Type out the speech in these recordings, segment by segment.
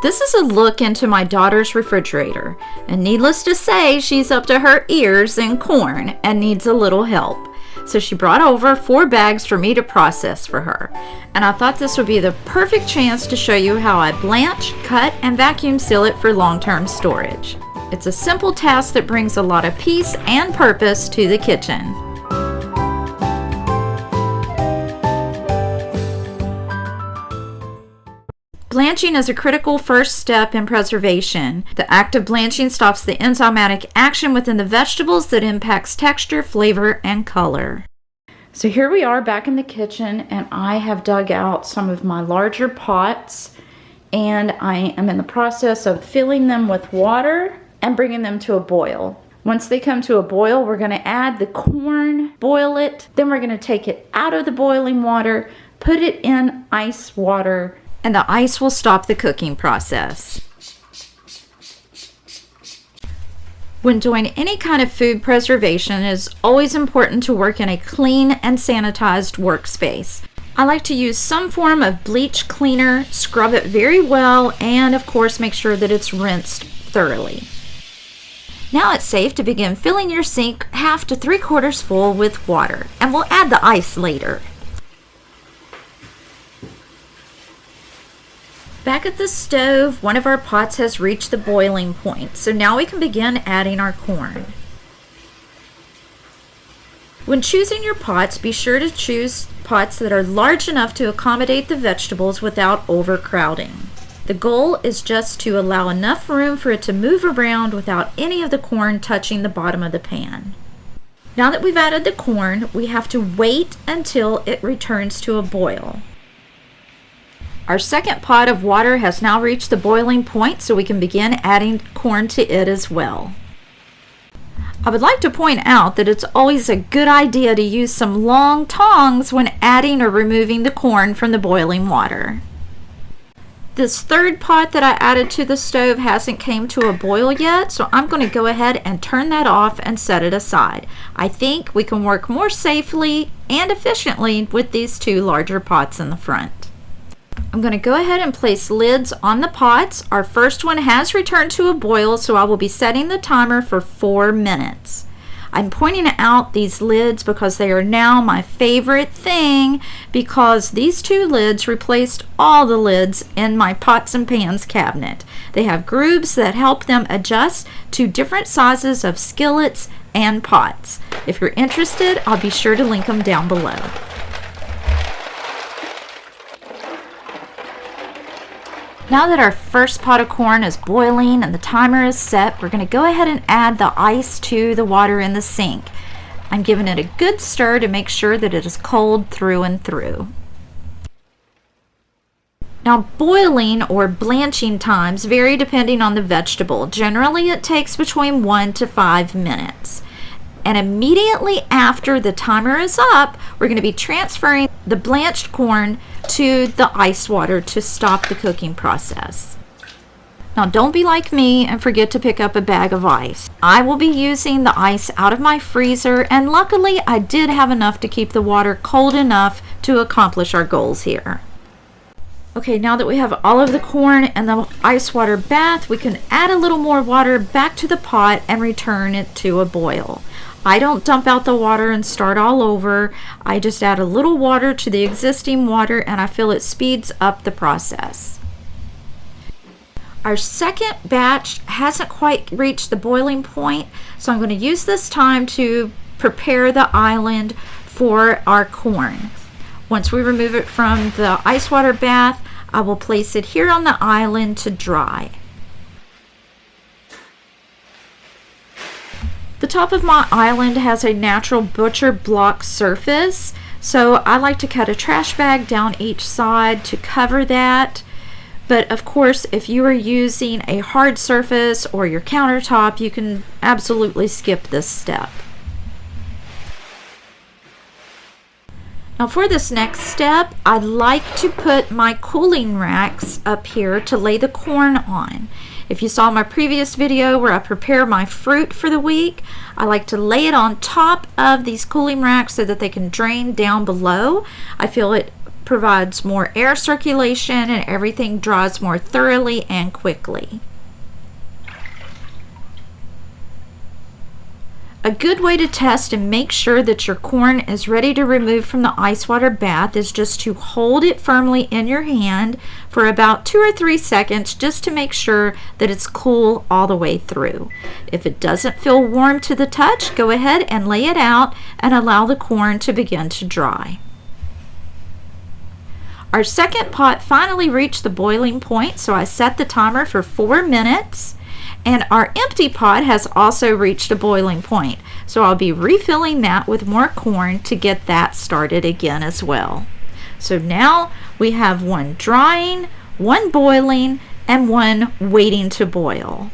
This is a look into my daughter's refrigerator, and needless to say, she's up to her ears in corn and needs a little help. So she brought over 4 bags for me to process for her, and I thought this would be the perfect chance to show you how I blanch, cut, and vacuum seal it for long-term storage. It's a simple task that brings a lot of peace and purpose to the kitchen. Blanching is a critical first step in preservation. The act of blanching stops the enzymatic action within the vegetables that impacts texture, flavor, and color. So here we are back in the kitchen, and I have dug out some of my larger pots, and I am in the process of filling them with water and bringing them to a boil. Once they come to a boil, we're going to add the corn, boil it, then we're going to take it out of the boiling water, put it in ice water, and the ice will stop the cooking process. When doing any kind of food preservation, it is always important to work in a clean and sanitized workspace. I like to use some form of bleach cleaner, scrub it very well, and of course make sure that it's rinsed thoroughly. Now it's safe to begin filling your sink 1/2 to 3/4 full with water, and we'll add the ice later. Back at the stove, one of our pots has reached the boiling point, so now we can begin adding our corn. When choosing your pots, be sure to choose pots that are large enough to accommodate the vegetables without overcrowding. The goal is just to allow enough room for it to move around without any of the corn touching the bottom of the pan. Now that we've added the corn, we have to wait until it returns to a boil. Our second pot of water has now reached the boiling point, so we can begin adding corn to it as well. I would like to point out that it's always a good idea to use some long tongs when adding or removing the corn from the boiling water. This third pot that I added to the stove hasn't came to a boil yet, so I'm going to go ahead and turn that off and set it aside. I think we can work more safely and efficiently with these 2 larger pots in the front. I'm going to go ahead and place lids on the pots. Our first one has returned to a boil, so I will be setting the timer for 4 minutes. I'm pointing out these lids because they are now my favorite thing, because these 2 lids replaced all the lids in my pots and pans cabinet. They have grooves that help them adjust to different sizes of skillets and pots. If you're interested, I'll be sure to link them down below. Now that our first pot of corn is boiling and the timer is set, we're going to go ahead and add the ice to the water in the sink. I'm giving it a good stir to make sure that it is cold through and through. Now, boiling or blanching times vary depending on the vegetable. Generally, it takes between 1 to 5 minutes. And immediately after the timer is up, we're going to be transferring the blanched corn to the ice water to stop the cooking process. Now, don't be like me and forget to pick up a bag of ice. I will be using the ice out of my freezer, and luckily I did have enough to keep the water cold enough to accomplish our goals here. Okay, now that we have all of the corn and the ice water bath, we can add a little more water back to the pot and return it to a boil. I don't dump out the water and start all over. I just add a little water to the existing water, and I feel it speeds up the process. Our second batch hasn't quite reached the boiling point, so I'm going to use this time to prepare the island for our corn. Once we remove it from the ice water bath, I will place it here on the island to dry. The top of my island has a natural butcher block surface, so I like to cut a trash bag down each side to cover that. But of course, if you are using a hard surface or your countertop, you can absolutely skip this step. Now for this next step, I like to put my cooling racks up here to lay the corn on. If you saw my previous video where I prepare my fruit for the week, I like to lay it on top of these cooling racks so that they can drain down below. I feel it provides more air circulation and everything dries more thoroughly and quickly. A good way to test and make sure that your corn is ready to remove from the ice water bath is just to hold it firmly in your hand for about 2 or 3 seconds, just to make sure that it's cool all the way through. If it doesn't feel warm to the touch, go ahead and lay it out and allow the corn to begin to dry. Our second pot finally reached the boiling point, so I set the timer for 4 minutes. And our empty pot has also reached a boiling point, so I'll be refilling that with more corn to get that started again as well. So now we have one drying, one boiling, and one waiting to boil.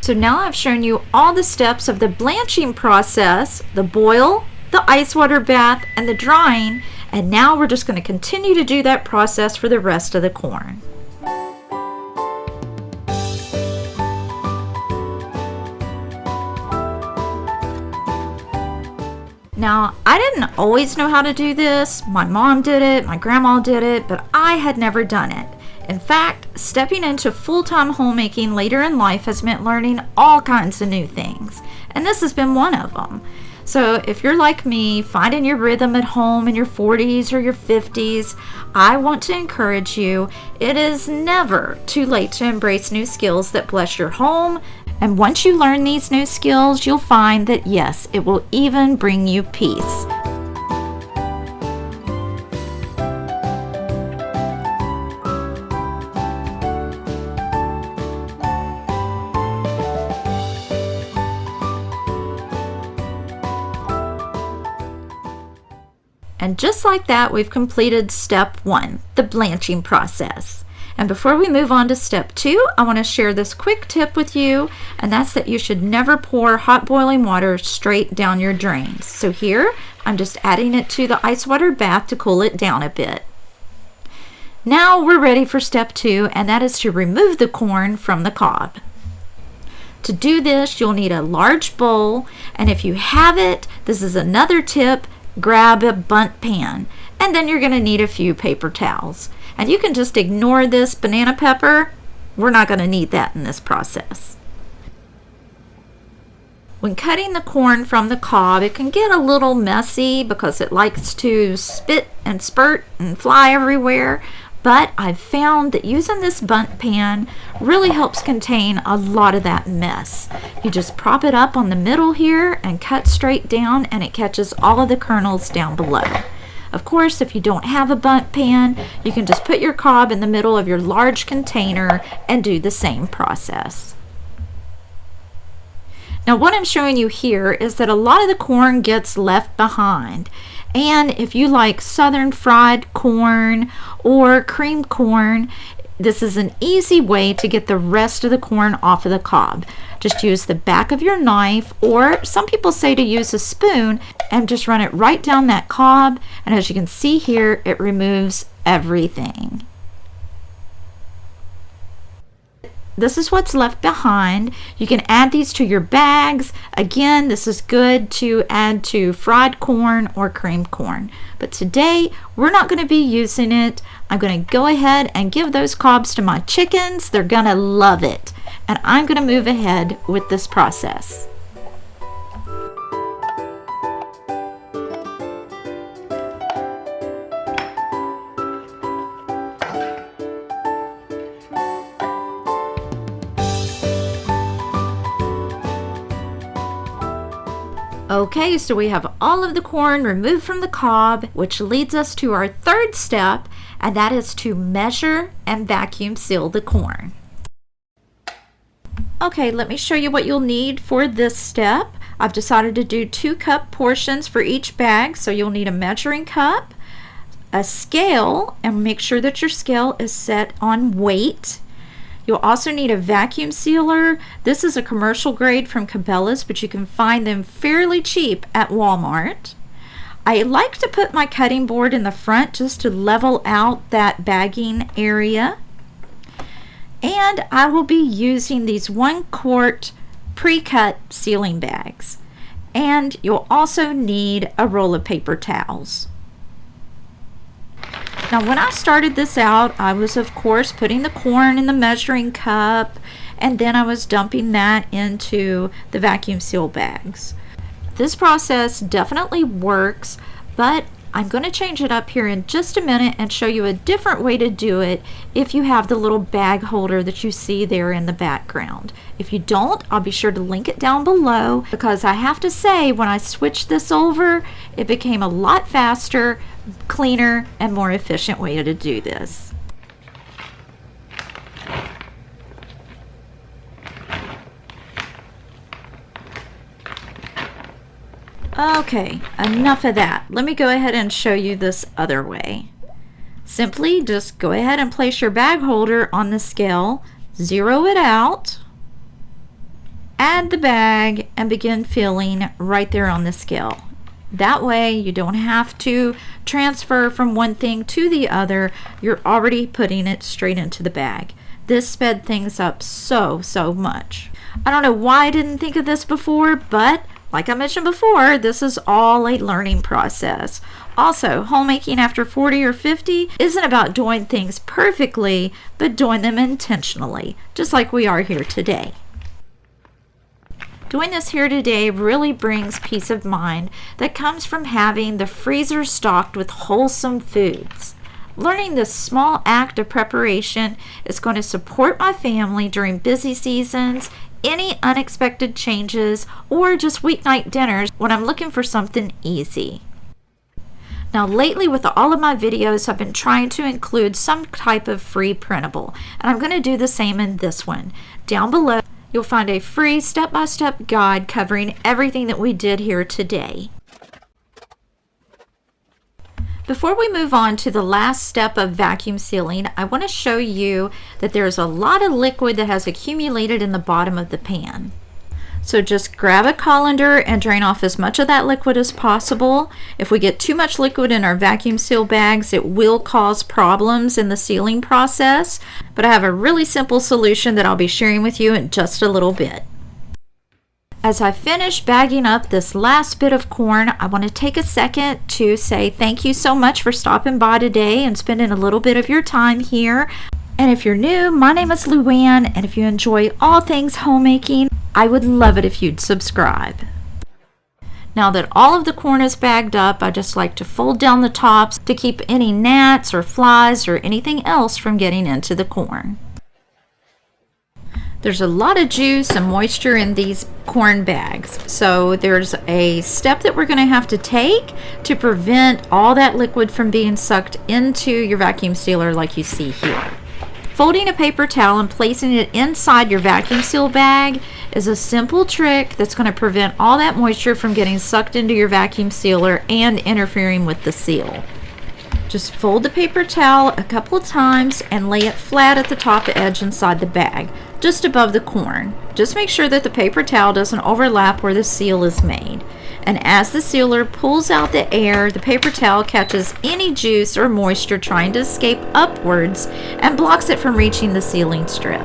So now I've shown you all the steps of the blanching process: the boil, the ice water bath, and the drying, and now we're just going to continue to do that process for the rest of the corn. Now, I didn't always know how to do this. My mom did it, my grandma did it, but I had never done it. In fact, stepping into full-time homemaking later in life has meant learning all kinds of new things, and this has been one of them. So if you're like me, finding your rhythm at home in your 40s or your 50s, I want to encourage you. It is never too late to embrace new skills that bless your home. And once you learn these new skills, you'll find that yes, it will even bring you peace. And just like that, we've completed step 1, the blanching process. And before we move on to step 2, I want to share this quick tip with you, and that's that you should never pour hot boiling water straight down your drains. So here, I'm just adding it to the ice water bath to cool it down a bit. Now we're ready for step 2, and that is to remove the corn from the cob. To do this, you'll need a large bowl, and if you have it, this is another tip, grab a bundt pan, and then you're going to need a few paper towels. And you can just ignore this banana pepper. We're not going to need that in this process. When cutting the corn from the cob, it can get a little messy because it likes to spit and spurt and fly everywhere. But I've found that using this bundt pan really helps contain a lot of that mess. You just prop it up on the middle here and cut straight down, and it catches all of the kernels down below. Of course, if you don't have a bundt pan, you can just put your cob in the middle of your large container and do the same process. Now, what I'm showing you here is that a lot of the corn gets left behind. And if you like southern fried corn or creamed corn, this is an easy way to get the rest of the corn off of the cob. Just use the back of your knife, or some people say to use a spoon, and just run it right down that cob. And as you can see here, it removes everything. This is what's left behind. You can add these to your bags. Again, this is good to add to fried corn or creamed corn. But today, we're not going to be using it. I'm going to go ahead and give those cobs to my chickens. They're going to love it. And I'm going to move ahead with this process. Okay, so we have all of the corn removed from the cob, which leads us to our third step, and that is to measure and vacuum seal the corn. Okay, let me show you what you'll need for this step. I've decided to do 2-cup portions for each bag, so you'll need a measuring cup, a scale, and make sure that your scale is set on weight. You'll also need a vacuum sealer. This is a commercial grade from Cabela's, but you can find them fairly cheap at Walmart. I like to put my cutting board in the front just to level out that bagging area. And I will be using these 1-quart pre-cut sealing bags. And you'll also need a roll of paper towels. Now when I started this out, I was of course putting the corn in the measuring cup, and then I was dumping that into the vacuum seal bags. This process definitely works, but I'm going to change it up here in just a minute and show you a different way to do it if you have the little bag holder that you see there in the background. If you don't, I'll be sure to link it down below, because I have to say when I switched this over, it became a lot faster, cleaner, and more efficient way to do this. Okay, enough of that. Let me go ahead and show you this other way. Simply just go ahead and place your bag holder on the scale, zero it out, add the bag, and begin filling right there on the scale. That way you don't have to transfer from one thing to the other. You're already putting it straight into the bag. This sped things up so much. I don't know why I didn't think of this before, but like I mentioned before, this is all a learning process. Also, homemaking after 40 or 50 isn't about doing things perfectly, but doing them intentionally, just like we are here today. Doing this here today really brings peace of mind that comes from having the freezer stocked with wholesome foods. Learning this small act of preparation is going to support my family during busy seasons, any unexpected changes, or just weeknight dinners when I'm looking for something easy. Now lately with all of my videos, I've been trying to include some type of free printable, and I'm going to do the same in this one. Down below you'll find a free step-by-step guide covering everything that we did here today. Before we move on to the last step of vacuum sealing, I want to show you that there's a lot of liquid that has accumulated in the bottom of the pan. So just grab a colander and drain off as much of that liquid as possible. If we get too much liquid in our vacuum seal bags, it will cause problems in the sealing process, but I have a really simple solution that I'll be sharing with you in just a little bit. As I finish bagging up this last bit of corn, I want to take a second to say thank you so much for stopping by today and spending a little bit of your time here. And if you're new, my name is Luann, and if you enjoy all things homemaking, I would love it if you'd subscribe. Now that all of the corn is bagged up, I just like to fold down the tops to keep any gnats or flies or anything else from getting into the corn. There's a lot of juice and moisture in these corn bags, so there's a step that we're going to have to take to prevent all that liquid from being sucked into your vacuum sealer like you see here. Folding a paper towel and placing it inside your vacuum seal bag is a simple trick that's going to prevent all that moisture from getting sucked into your vacuum sealer and interfering with the seal. Just fold the paper towel a couple of times and lay it flat at the top edge inside the bag, just above the corn. Just make sure that the paper towel doesn't overlap where the seal is made. And as the sealer pulls out the air, the paper towel catches any juice or moisture trying to escape upwards and blocks it from reaching the sealing strip.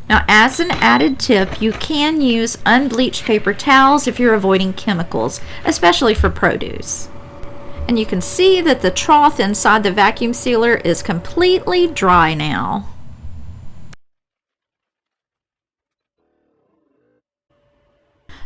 Now, as an added tip, you can use unbleached paper towels if you're avoiding chemicals, especially for produce. And you can see that the trough inside the vacuum sealer is completely dry now.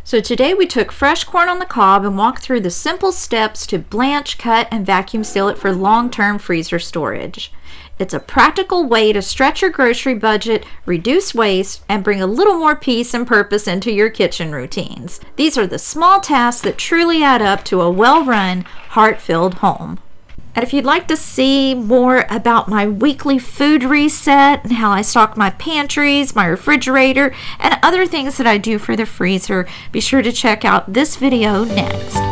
So today we took fresh corn on the cob and walked through the simple steps to blanch, cut, and vacuum seal it for long-term freezer storage. It's a practical way to stretch your grocery budget, reduce waste, and bring a little more peace and purpose into your kitchen routines. These are the small tasks that truly add up to a well-run, heart-filled home. And if you'd like to see more about my weekly food reset and how I stock my pantries, my refrigerator, and other things that I do for the freezer, be sure to check out this video next.